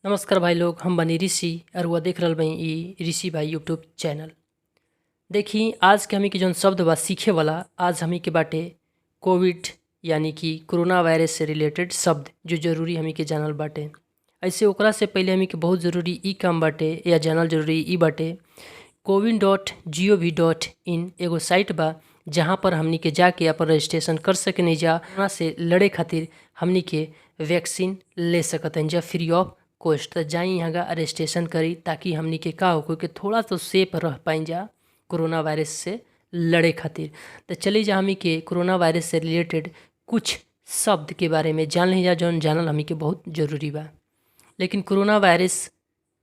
नमस्कार भाई लोग, हम बनी ऋषि और वह देख रहल बनी ई ऋषि भाई यूट्यूब चैनल। देखी आज के हमी के जौन शब्द बा सीखे वाला, आज हमी के बाटे कोविड यानी कि कोरोना वायरस से रिलेटेड शब्द जो जरूरी हमी के जानल बाटे। ऐसे ओकरा से पहले हमी के बहुत ज़रूरी ई काम बाटे या जानल जरूरी ई बाटे covid.gov.in एगो साइट बा जहाँ पर हमनी के जाके अपन रजिस्ट्रेशन कर सकनी जा। कोरोना से लड़े खातिर हमनी के वैक्सीन ले सकतन जा फ्री ऑफ कॉस्ट। तो जाई यहाँ का रजिस्ट्रेशन करी ताकि हमनी के का हो कि थोड़ा तो सेफ रह पाई जा कोरोना वायरस से लड़े खातिर। तो चली जा हमी के कोरोना वायरस से रिलेटेड कुछ शब्द के बारे में जान ली जा जौन जानल हमी के बहुत ज़रूरी बा। लेकिन कोरोना वायरस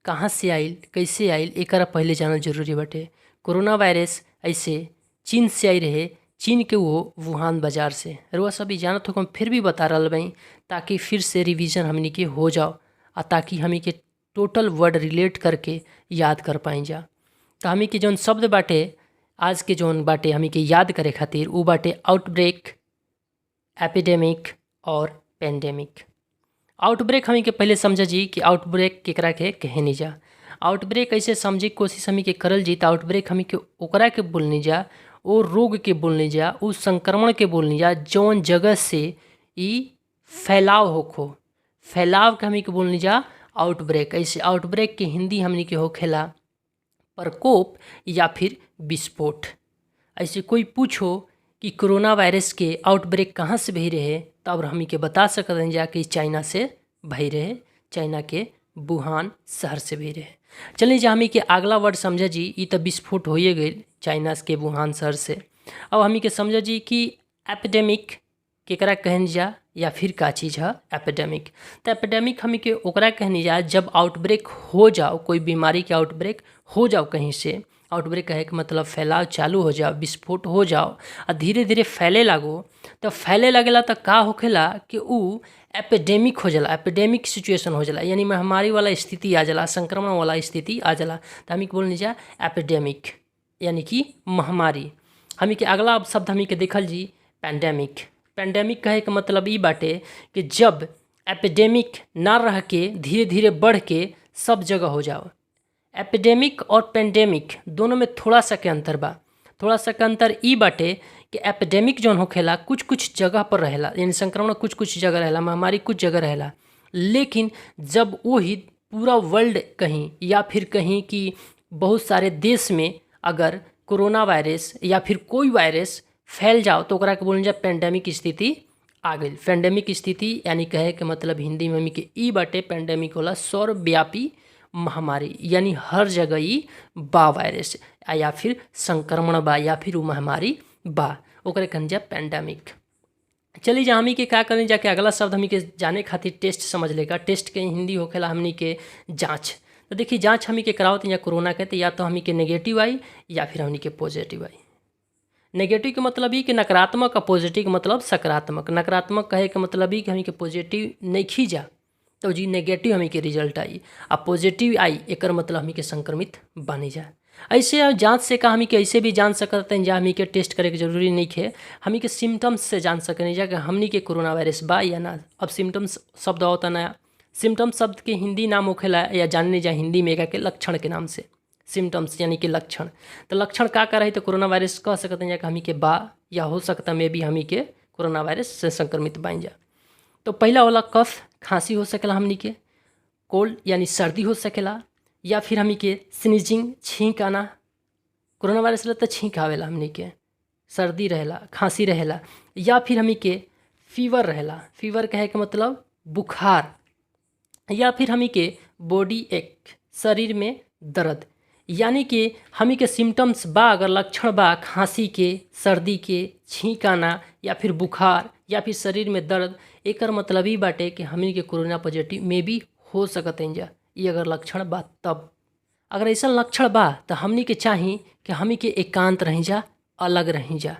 कहाँ से आइल, कैसे आइल, एकरा पहले जानल जरूरी बाटे। कोरोना वायरस ऐसे चीन से आई रहे, चीन के वो वुहान बाजार से। रुआ सब जानत हो, हम फिर भी बता रहा बई ताकि फिर से रिवीजन हमनी के हो जाओ और ताकि हमी के टोटल वर्ड रिलेट करके याद कर पाई जा। तो हमी के जौन शब्द बाटे आज के जौन बाटे हमी के याद करे खातिर वो बाटे आउटब्रेक, एपिडेमिक और पेंडेमिक। आउटब्रेक हमी के पहले समझ जी कि आउटब्रेक केकरा के कहनी जा। आउटब्रेक ऐसे समझे कोशिश हमी के करल जी तो आउटब्रेक हमी के ओकरा के बोलनी जा, वो रोग के बोलनी जा, उस संक्रमण के बोलनी जा जौन जगह से ई फैलाव होखो। फैलाव के हमी के बोलनी जा आउटब्रेक। ऐसे आउटब्रेक के हिंदी हमनी के होखेला प्रकोप या फिर विस्फोट। ऐसे कोई पूछो कि कोरोना वायरस के आउटब्रेक कहाँ से भई रहे तब हमी के बता सकते जा कि चाइना से भई रहे, चाइना के वुहान शहर से भई रहे। चलिए जा हमी के अगला वर्ड समझा जी, ई तो विस्फोट होइए गई चाइना के वुहान शहर से। अब हमी के समझा जी कि एपिडेमिक केकरा कहन जा या फिर का चीज़ है एपिडेमिक। तो एपिडेमिक हमी के ओकरा कहनी जा जब आउटब्रेक हो जाओ, कोई बीमारी के आउटब्रेक हो जाओ कहीं से। आउटब्रेक कहे के मतलब फैलाव चालू हो जाओ, विस्फोट हो जाओ और धीरे धीरे फैले लागो। तो फैले लगेला तो का होखेला कि ऊ एपिडेमिक हो जाला, एपिडेमिक सिचुएशन हो जाला, यानी महामारी वाला स्थिति आ जाला, संक्रमण वाला स्थिति आ जाला। तो हमी के बोलनी जा एपिडेमिक यानी कि महामारी। हमी के अगला शब्द हमी के देखल जी पैंडेमिक। पैंडेमिक कहे के मतलब ई बाटे कि जब एपिडेमिक ना रह के धीरे धीरे बढ़ के सब जगह हो जाओ। एपिडेमिक और पेंडेमिक दोनों में थोड़ा सा के अंतर बा। थोड़ा सा के अंतर ई बाटे कि एपिडेमिक जौन होखेला कुछ कुछ जगह पर रहेला, यानी संक्रमण कुछ कुछ जगह रहेला, महामारी कुछ जगह रहेला। लेकिन जब वही पूरा वर्ल्ड कहीं या फिर कहीं कि बहुत सारे देश में अगर कोरोना वायरस या फिर कोई वायरस फैल जाओ तो ओकरा के बोलल जा पेंडेमिक स्थिति आ गई। पेंडेमिक स्थिति यानी कहे के मतलब हिंदी में हमी के ई बाटे पेंडेमिक होला सर्वव्यापी महामारी, यानी हर जगह ही बा वायरस या फिर संक्रमण बा या फिर वो महामारी बा, ओकरे कहल जा पेंडेमिक। चलिए जा हमी के क्या करनी जाके अगला शब्द हमी के जाने खातिर टेस्ट समझ लेगा। टेस्ट के हिंदी होखेला हमनी के जाँच। तो देखिए जाँच हमी के करावत या कोरोना के, तो या तो हमी के नेगेटिव आई या फिर हमनी के पॉजिटिव आई। नेगेटिव के मतलब ही कि नकारात्मक और पॉजिटिव के मतलब सकारात्मक। नकारात्मक कहे के मतलब ही कि हमी के पॉजिटिव नहीं खी जा तो जी नेगेटिव हमी के रिजल्ट आई, आ पॉजिटिव आई एकर मतलब हमी के संक्रमित बनी जा। ऐसे जांच से का हमी के ऐसे भी जान सकते हैं जा हमी के टेस्ट करे के जरूरी नहीं है, हमी के सिम्टम्स से जान सकते जा कि हमनी के कोरोना वायरस बा या ना। अब सिम्टम्स शब्द होता नया, सिम्टम्स शब्द के हिंदी नाम होखेला या जानने जा हिंदी में के लक्षण के नाम से। सिम्टम्स यानी कि लक्षण। तो लक्षण का रही तो कोरोना वायरस कह सकते हैं कि हमी के बा या हो सकता में भी हमी के कोरोना वायरस से संक्रमित बन जा। तो पहला वाला कफ खांसी हो सकेला, हमनी के कोल्ड यानी सर्दी हो सकेला, या फिर हमी के स्नीजिंग छींक आना। कोरोना वायरस तो छींक आवेला, हमनी के सर्दी रहेला, खांसी रहेला, या फिर हमी के फीवर रहेला। फीवर कहे के मतलब बुखार, या फिर हमी के बॉडी एक शरीर में दर्द। यानी कि हमी के सिम्टम्स बा अगर लक्षण बा खांसी के, सर्दी के, छींक आना या फिर बुखार या फिर शरीर में दर्द, एकर मतलब ही बाटे कि हमनी के कोरोना पॉजिटिव में भी हो सकते हैं जा। ये अगर लक्षण बा तब, अगर ऐसा लक्षण बा तो हमनी के चाही कि हमी के एकांत रही जा, अलग रही जा।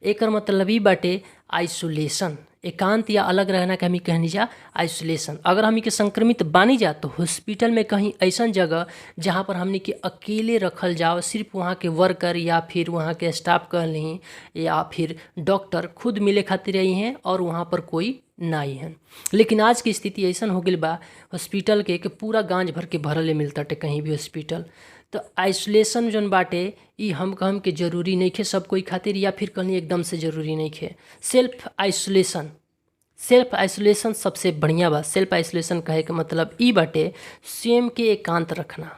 एकर मतलब ही बाटे आइसोलेशन। एकांत या अलग रहना के हमी कहनी जा आइसोलेशन। अगर हमी के संक्रमित बानी जा तो हॉस्पिटल में कहीं ऐसा जगह जहाँ पर हमनी के अकेले रखल जाओ, सिर्फ वहाँ के वर्कर या फिर वहाँ के स्टाफ कह ली या फिर डॉक्टर खुद मिले खातिर रही हैं और वहाँ पर कोई ना आई हैं। लेकिन आज की स्थिति ऐसा हो गई बा हॉस्पिटल के कि पूरा गांज भर के भरले मिलता टे कहीं भी हॉस्पिटल। तो आइसोलेशन जौन बाटे ई हम कहम के जरूरी नहीं खे सब कोई खातिर, या फिर कहीं एकदम से ज़रूरी नहीं खे। सेल्फ आइसोलेशन सबसे बढ़िया बा। सेल्फ आइसोलेशन कहे के मतलब ई बाटे स्वयं के एकांत रखना।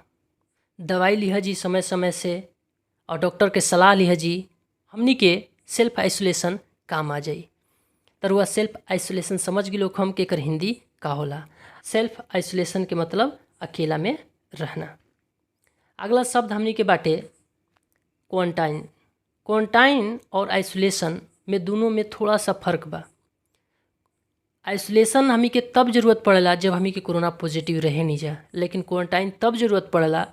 दवाई लिह जी समय समय से और डॉक्टर के सलाह लिह जी, हमनी के सेल्फ आइसोलेशन काम आ जाई। तरुआ सेल्फ आइसोलेशन समझ गिलो हम के कर हिंदी का होला। सेल्फ आइसोलेशन के मतलब अकेला में रहना। अगला शब्द हमनी के बाटे क्वारंटाइन। क्वारंटाइन और आइसोलेशन में दोनों में थोड़ा सा फर्क बा। आइसोलेशन हमी के तब जरूरत पड़ेला जब हमी के कोरोना पॉजिटिव रहे नहीं जा, लेकिन क्वारंटाइन तब जरूरत पड़ेला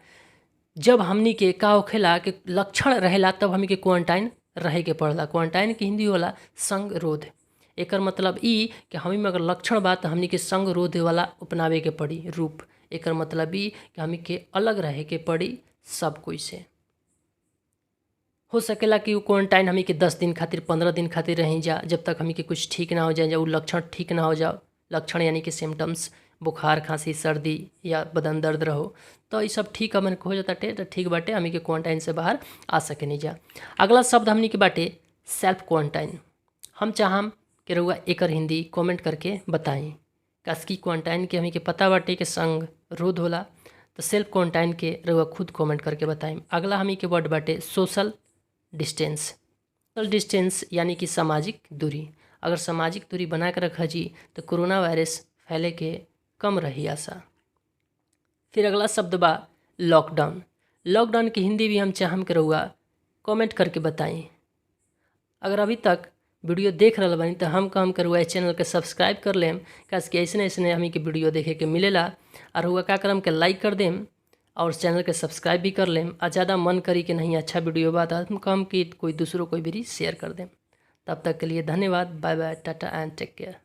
जब हमनी के का होखेला कि लक्षण रहेला, तब हमी के क्वारंटाइन रहे के पड़ेला। क्वारंटाइन के हिंदी होला संगरोध। एकर मतलब ई कि हमी में अगर लक्षण बा तो हमनी के संगरोध वाला अपनावे के पड़ी रूप। एकर मतलब ई कि हमी के अलग रहे के पड़ी सब कोई से। हो सकेला कि वो क्वारंटाइन हमी के 10 दिन खातिर 15 दिन खातिर रही जा, जब तक हमी के कुछ ठीक ना हो जाए, जब वो लक्षण ठीक ना हो जाओ। लक्षण यानी कि सिम्टम्स बुखार खांसी सर्दी या बदन दर्द रहो, तो ये सब ठीक हमन हो जाता टे तो ठीक बाटे, हमी के क्वारंटाइन से बाहर आ सके नहीं जा। अगला शब्द हमनी के बाटे सेल्फ क्वारंटाइन। हम चाहम कि रउआ एकर हिंदी कमेंट करके बताएं। कसकी क्वारंटाइन के हमी के पता बाटे कि संग रोध होला, तो सेल्फ क्वारंटाइन के रउआ खुद कमेंट करके बताएं। अगला हमी के वर्ड बाटे सोशल डिस्टेंस। सोशल डिस्टेंस यानी कि सामाजिक दूरी। अगर सामाजिक दूरी बना के रखा जी तो कोरोना वायरस फैले के कम रही आशा। फिर अगला शब्द बा लॉकडाउन। लॉकडाउन की हिंदी भी हम चाहम के रहुआ कमेंट करके बताएं। अगर अभी तक वीडियो देख रहा बानी तो हम काम करुआ इस चैनल के सब्सक्राइब कर लेम, काश कि ऐसे ऐसे हमी के वीडियो देखे के मिलेला। और हुआ का करम के लाइक कर देम और चैनल के सब्सक्राइब भी कर लेम। और ज़्यादा मन करी कि नहीं अच्छा वीडियो बात हम कम कि कोई दूसरों को भी शेयर कर दें। तब तक के लिए धन्यवाद। Bye bye, tata and take care.